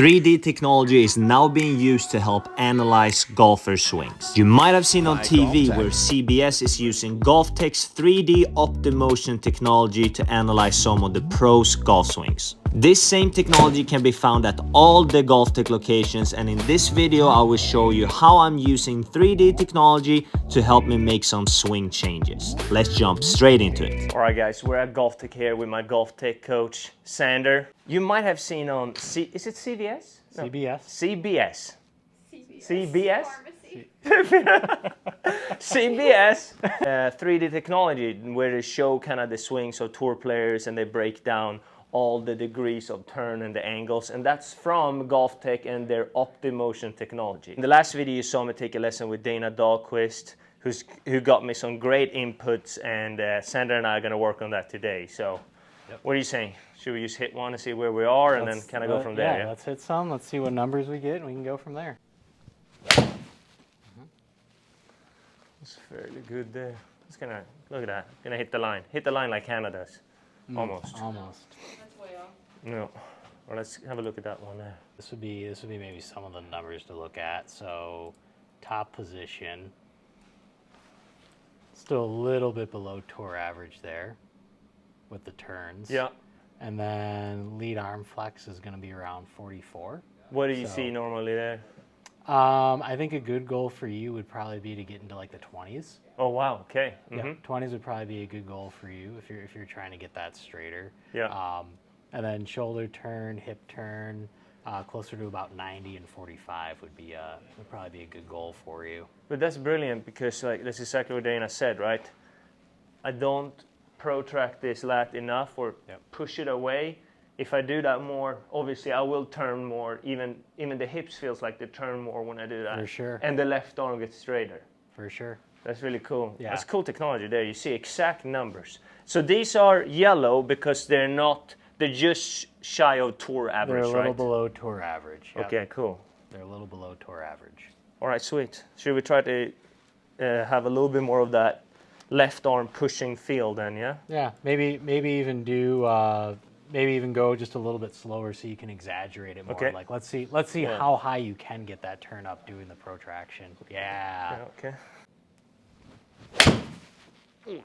3D technology is now being used to help analyze golfer swings. You might have seen on TV where CBS is using Golftec's 3D Optimotion technology to analyze some of the pros' golf swings. This same technology can be found at all the Golftec locations, and in this video I will show you how I'm using 3D technology to help me make some swing changes. Let's jump straight into it. Alright guys, we're at Golftec here with my Golftec coach, Sander. You might have seen on, is it CBS? No. CBS. CBS. CBS? CBS? CBS 3D technology, where they show kind of the swings of tour players and they break down all the degrees of turn and the angles, and that's from Golftec and their Optimotion technology. In the last video you saw me take a lesson with Dana Dahlquist, who got me some great inputs, and Sander and I are going to work on that today. So what are you saying? Should we just hit one and see where we are and then kind of go from there? Yeah, let's hit some. Let's see what numbers we get and we can go from there. It's fairly good there. It's gonna, look at that, gonna hit the line. Hit the line like Hannah does. Almost. Almost. That's way off. No. Well, let's have a look at that one there. This would be maybe some of the numbers to look at. So top position, still a little bit below tour average there with the turns. Yeah. And then lead arm flex is going to be around 44. What do you see normally there? I think a good goal for you would probably be to get into like the 20s. Oh wow, okay. Yeah, 20s would probably be a good goal for you if you're trying to get that straighter. Yeah. And then shoulder turn, hip turn, closer to about 90 and 45 would probably be a good goal for you. But that's brilliant because like that's exactly what Dana said, right? I don't protract this lat enough or push it away. If I do that more, obviously I will turn more. Even the hips feels like they turn more when I do that. For sure. And the left arm gets straighter. For sure. That's really cool. Yeah. That's cool technology there. You see exact numbers. So these are yellow because they're just shy of tour average, They're a little right? below tour average. Yep. Okay, cool. They're a little below tour average. All right, sweet. Should we try to have a little bit more of that left arm pushing feel then, yeah? Yeah, maybe even do maybe even go just a little bit slower so you can exaggerate it more. Okay. Like let's see how high you can get that turn up doing the protraction. Yeah. Okay. Ooh,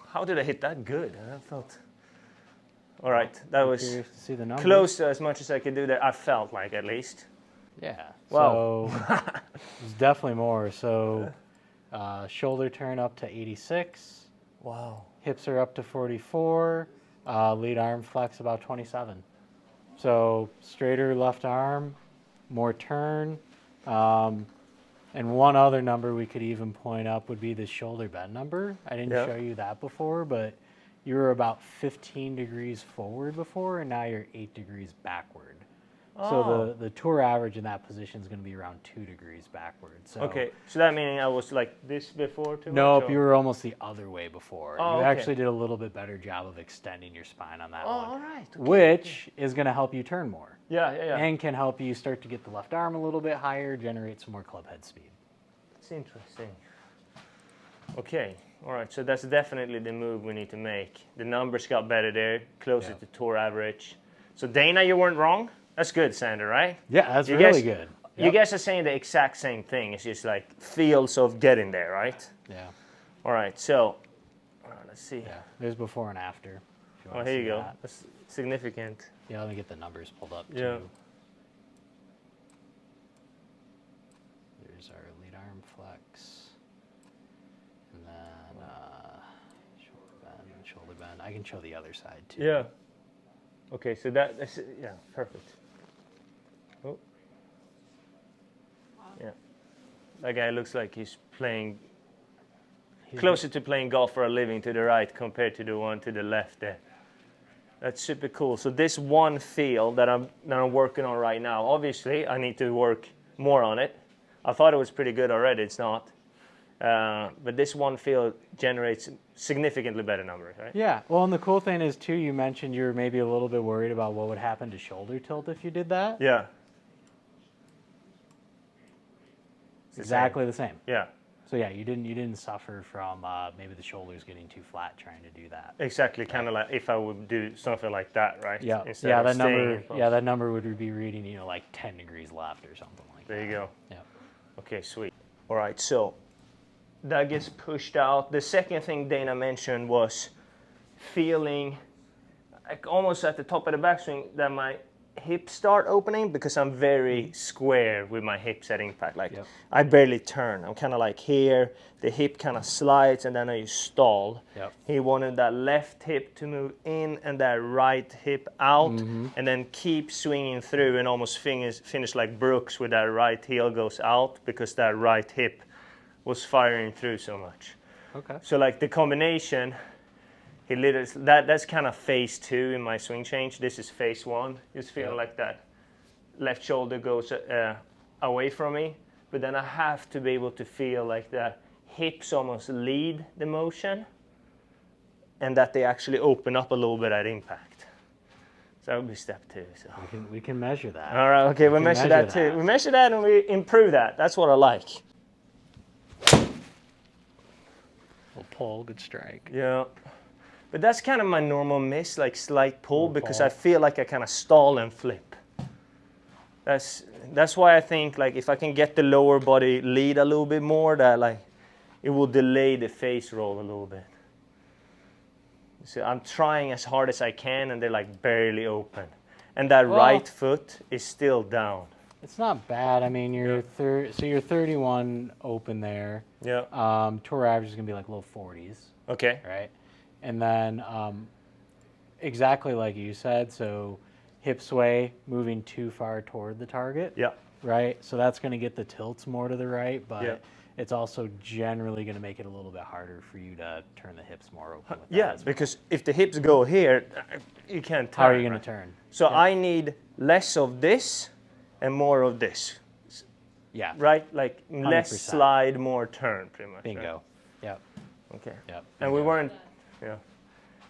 how did I hit that good? I felt. All right, that was Curious to see the numbers. close to as much as I could do there. I felt like at least. Yeah. Wow. So it's definitely more. So shoulder turn up to 86. Wow. Hips are up to 44. Lead arm flex about 27. So straighter left arm, more turn. And one other number we could even point up would be the shoulder bend number. I didn't show you that before, but you were about 15 degrees forward before, and now you're 8 degrees backward. Oh. So the tour average in that position is going to be around 2 degrees backward. So Okay, so that meaning I was like this before too? nope, much, you were almost the other way before. Oh, You okay. actually did a little bit better job of extending your spine on that one. all right. Okay. Which is going to help you turn more. Yeah. And can help you start to get the left arm a little bit higher, generate some more club head speed. It's interesting. Okay, all right, so that's definitely the move we need to make. The numbers got better there, closer to tour average. So Dana, you weren't wrong? That's good, Sander, right? Yeah, that's You really guys- good. You guys are saying the exact same thing. It's just like feels of getting there, right? Yeah. All right, so let's see. Yeah. There's before and after. If you Oh, wanna here see you go. that. That's significant. Yeah, let me get the numbers pulled up Yeah. too. There's our lead arm flex. And then shoulder bend. I can show the other side too. Yeah. Okay, so that's perfect. Oh. Yeah. That guy looks like he's playing closer to playing golf for a living to the right compared to the one to the left there. That's super cool. So this one feel that I'm working on right now, obviously I need to work more on it. I thought it was pretty good already, it's not. But this one feel generates significantly better numbers, right? Yeah, well, and the cool thing is too, you mentioned you were maybe a little bit worried about what would happen to shoulder tilt if you did that. Yeah. It's exactly the same. Yeah. So yeah, you didn't suffer from maybe the shoulders getting too flat trying to do that. Exactly, kind of like if I would do something like that, right? Yeah, Instead yeah, of that staying number, in post. yeah, that number would be reading, you know, like 10 degrees left or something like that. There you go. Yeah. Okay, sweet. All right, so that gets pushed out. The second thing Dana mentioned was feeling like almost at the top of the backswing that my hips start opening because I'm very square with my hips at impact. Like Yep. I barely turn. I'm kind of like here, the hip kind of slides and then I stall. Yep. He wanted that left hip to move in and that right hip out and then keep swinging through and almost finish like Brooks with that right heel goes out because that right hip was firing through so much. Okay. So like the combination, he literally, that's kind of phase 2 in my swing change. This is phase 1. Just feeling like that left shoulder goes away from me, but then I have to be able to feel like the hips almost lead the motion and that they actually open up a little bit at impact. So that would be step 2. So. We can measure that. All right, okay, we can measure measure that too. that. We measure that and we improve that. That's what I like. Little pull, good strike. Yeah. But that's kind of my normal miss, like slight pull, because pull. I feel like I kind of stall and flip. That's why I think like if I can get the lower body lead a little bit more, that like it will delay the face roll a little bit. So I'm trying as hard as I can, and they're like barely open, and that Well, right foot is still down. It's not bad. I mean, you're so you're 31 open there. Yeah. Tour average is gonna be like low 40s, Okay. right? And then exactly like you said, so hip sway moving too far toward the target. Yeah. Right. So that's gonna get the tilts more to the right, but Yeah. it's also generally gonna make it a little bit harder for you to turn the hips more open. With that Yeah, as well. because if the hips go here, you can't turn. How are you gonna right? turn? So I need less of this and more of this, Yeah. right? Like less 100%. slide, more turn, pretty much. right? Bingo. Yep. Okay. Yep. And we bingo. weren't, yeah.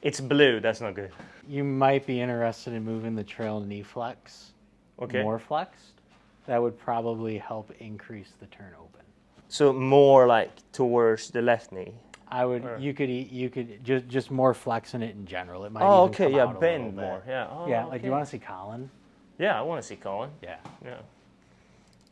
It's blue, that's not good. You might be interested in moving the trail knee flex Okay. more flexed. That would probably help increase the turn open. So more like towards the left knee. I would. You could just more flexing it in general. It might. Oh, even okay, come yeah, out a little bend bit. more. Yeah. Oh, Yeah, okay. like you want to see Colin? Yeah, I want to see Colin. Yeah. Yeah.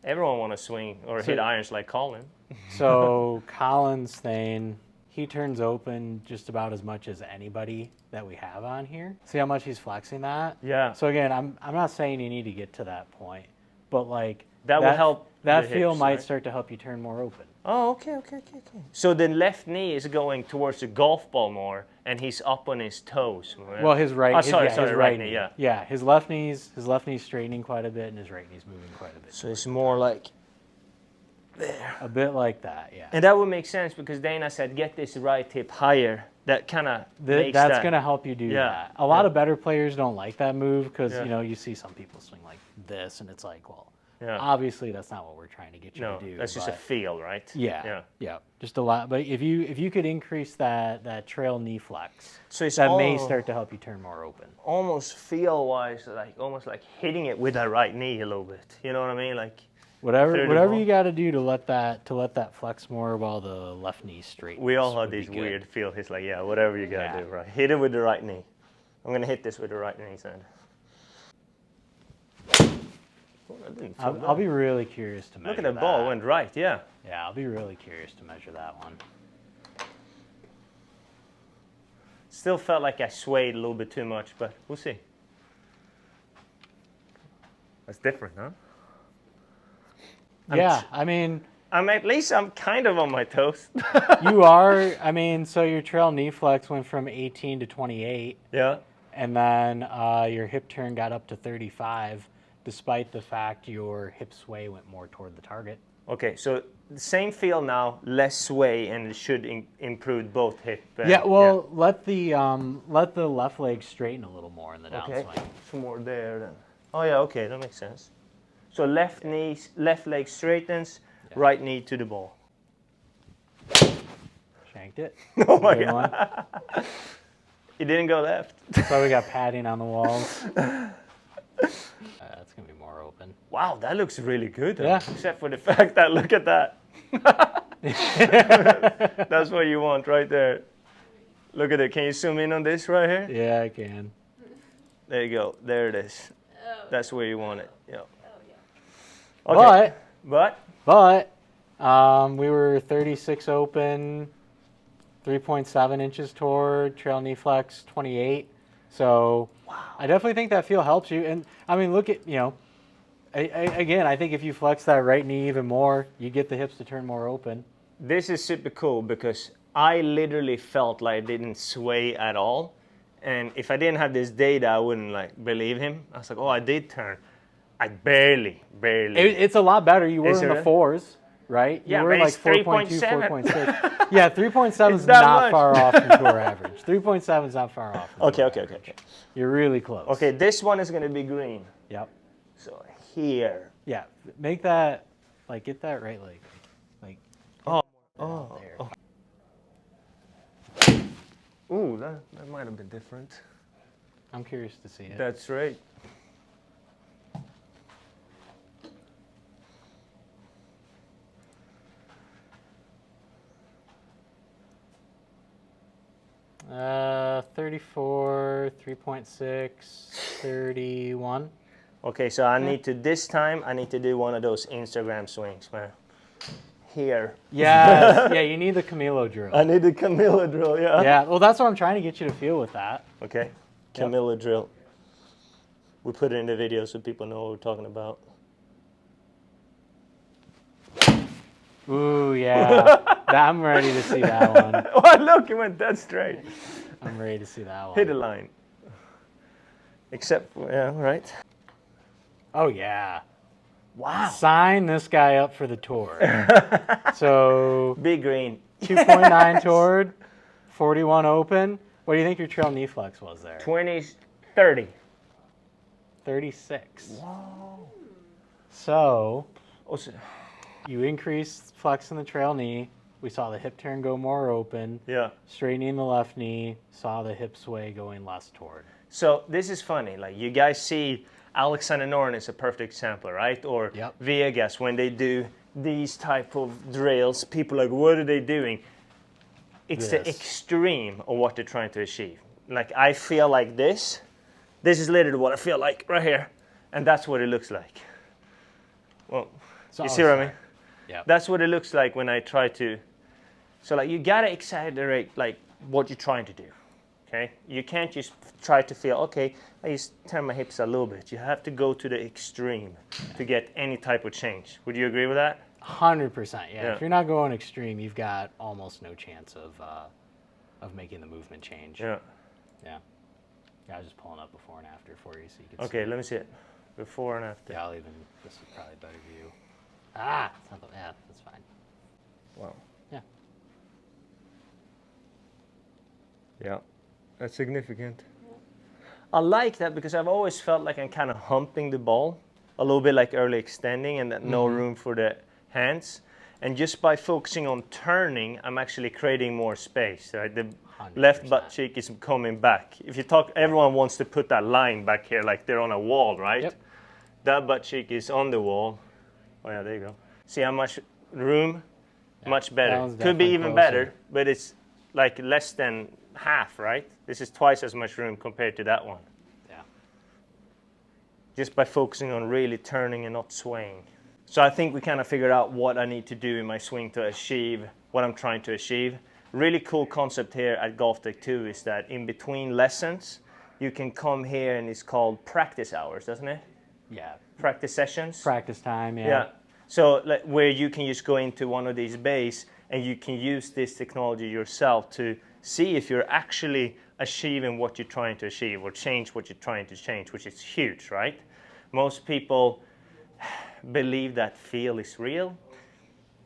Everyone want to swing or hit irons like Colin. So Colin's thing, he turns open just about as much as anybody that we have on here. See how much he's flexing that? Yeah. So again, I'm not saying you need to get to that point, but like That will help That the feel hips, might right? start to help you turn more open. Oh, okay. So the left knee is going towards the golf ball more, and he's up on his toes. Right? Well, his right. Oh, his, sorry, yeah, sorry, his right knee, yeah. Yeah, his left knee's straightening quite a bit, and his right knee's moving quite a bit. So it's more like, A bit like that, yeah. and that would make sense because Dana said get this right hip higher. That kind of makes That's that. going to help you do Yeah, that. A lot yeah. of better players don't like that move because Yeah. you know you see some people swing like this, and it's like, well, Yeah. obviously that's not what we're trying to get you No, to do. that's just a but- feel, right? Yeah, yeah, just a lot. But if you could increase that trail knee flex, So it's that may all- start to help you turn more open. Almost feel-wise, like almost like hitting it with that right knee a little bit. You know what I mean? Like, Whatever 31. you got to do to let that flex more while the left knee straight. we all have these weird feel. He's like, yeah, whatever you gotta Yeah. do, right? Hit it with the right knee. I'm gonna hit this with the right knee, son. Oh, that didn't feel I'll bad. be really curious to measure Look at the that. ball went right, yeah. Yeah, I'll be really curious to measure that one. Still felt like I swayed a little bit too much, but we'll see. That's different, huh? Yeah, I mean, At least I'm kind of on my toes. you are. I mean, so your trail knee flex went from 18 to 28, Yeah. and then your hip turn got up to 35, despite the fact your hip sway went more toward the target. Okay, so the same feel now, less sway, and it should improve both hip. Yeah, well, let the left leg straighten a little more in the Okay, downswing. some more there then. Oh yeah, okay, that makes sense. So left leg straightens, right knee to the ball. Shanked it. Oh my Good God. one. It didn't go left. So we got padding on the walls. That's gonna be more open. Wow, that looks really good. Though, Yeah. Except for the fact that, look at that. That's what you want right there. Look at it. Can you zoom in on this right here? Yeah, I can. There you go. There it is. Oh. That's where you want it. Yeah. Oh, yeah. Okay. But we were 36 open, 3.7 inches toward, trail knee flex 28. So I definitely think that feel helps you. And I mean, look at, again, I think if you flex that right knee even more, you get the hips to turn more open. This is super cool because I literally felt like I didn't sway at all. And if I didn't have this data, I wouldn't believe him. I was like, oh, I did turn. I barely. It's a lot better. You were Is in it? the fours, right? Yeah, you were but like it's 4.2, 3.7. 4.6. Yeah, 3.7 is that not much. far off from tour average. 3.7 is not far off. From Okay. tour average. You're really close. Okay, this one is going to be green. Yep. So here. Yeah, make that, get that right leg. There. Ooh, that might have been different. I'm curious to see it. That's right. Uh, 34, 3.6, 31. Okay, so I need to, this time, I need to do one of those Instagram swings, man. Here. Yes, yeah, you need the Camilo drill. I need the Camilla drill, yeah. Yeah, well, that's what I'm trying to get you to feel with that. Okay, Camilla drill. We put it in the video so people know what we're talking about. Ooh, yeah. I'm ready to see that one. Oh, look, it went that straight. I'm ready to see that one. Hit a line. Except, yeah, right? Oh, yeah. Wow. Sign this guy up for the tour. So, Big green. 2.9 toward, 41 open. What do you think your trail knee flex was there? 30. 36. Wow. So, Oh, so, you increased flex in the trail knee. We saw the hip turn go more open. yeah. Straightening the left knee, saw the hip sway going less toward. So this is funny. Like you guys see, Alexander Noren is a perfect example, right? Or Yep. Viegas, when they do these type of drills, people are like, what are they doing? It's the This. extreme of what they're trying to achieve. Like I feel like this. This is literally what I feel like right here, and that's what it looks like. Well, So you see what I mean? Yeah. That's what it looks like when I try to. So like you gotta exaggerate like what you're trying to do. Okay, you can't just try to feel okay. I just turn my hips a little bit. You have to go to the extreme to get any type of change. Would you agree with that? 100%. Yeah. Yeah. If you're not going extreme, you've got almost no chance of making the movement change. Yeah. Yeah. Yeah, I was just pulling up before and after for you so you can Okay, see. let me see it. Before and after. Yeah, I'll even, this is probably a better view. Ah, it's not yeah, that's fine. Wow. Yeah. Yeah, that's significant. I like that because I've always felt like I'm kind of humping the ball a little bit like early extending and that no room for the hands. And just by focusing on turning, I'm actually creating more space. Right? The 100%. left butt cheek is coming back. If you talk, everyone wants to put that line back here like they're on a wall, right? Yep. That butt cheek is on the wall. Oh yeah, there you go. See how much room? Much that better. one's Could be definitely even closer. better, but it's like less than half, right? This is twice as much room compared to that one. Yeah. Just by focusing on really turning and not swaying. So I think we kind of figured out what I need to do in my swing to achieve what I'm trying to achieve. Really cool concept here at Golftec too is that in between lessons, you can come here and it's called practice hours, doesn't it? Yeah. Practice sessions. Practice time, yeah. Yeah. So like, where you can just go into one of these bays and you can use this technology yourself to see if you're actually achieving what you're trying to achieve or change what you're trying to change, which is huge, right? Most people believe that feel is real.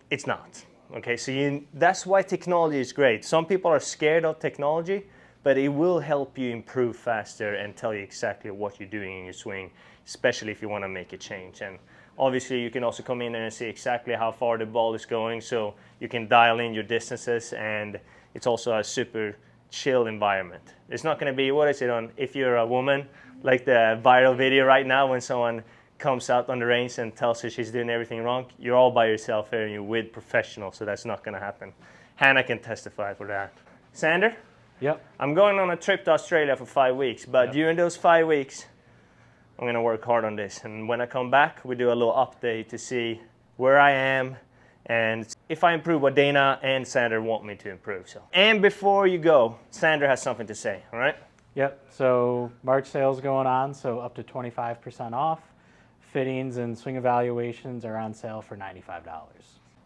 It's not. Okay, so that's why technology is great. Some people are scared of technology, but it will help you improve faster and tell you exactly what you're doing in your swing, especially if you want to make a change. And obviously, you can also come in and see exactly how far the ball is going, so you can dial in your distances, and it's also a super chill environment. It's not going to be, what is it on, if you're a woman, like the viral video right now when someone comes out on the range and tells her she's doing everything wrong, you're all by yourself here and you're with professionals, so that's not going to happen. Hannah can testify for that. Sander? Yep. I'm going on a trip to Australia for 5 weeks, but during those 5 weeks, I'm going to work hard on this. And when I come back, we do a little update to see where I am and if I improve what Dana and Sander want me to improve. So, and before you go, Sander has something to say, all right? Yep. So March sales going on, so up to 25% off. Fittings and swing evaluations are on sale for $95.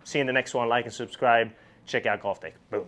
See you in the next one. Like and subscribe. Check out Golftec. Boom.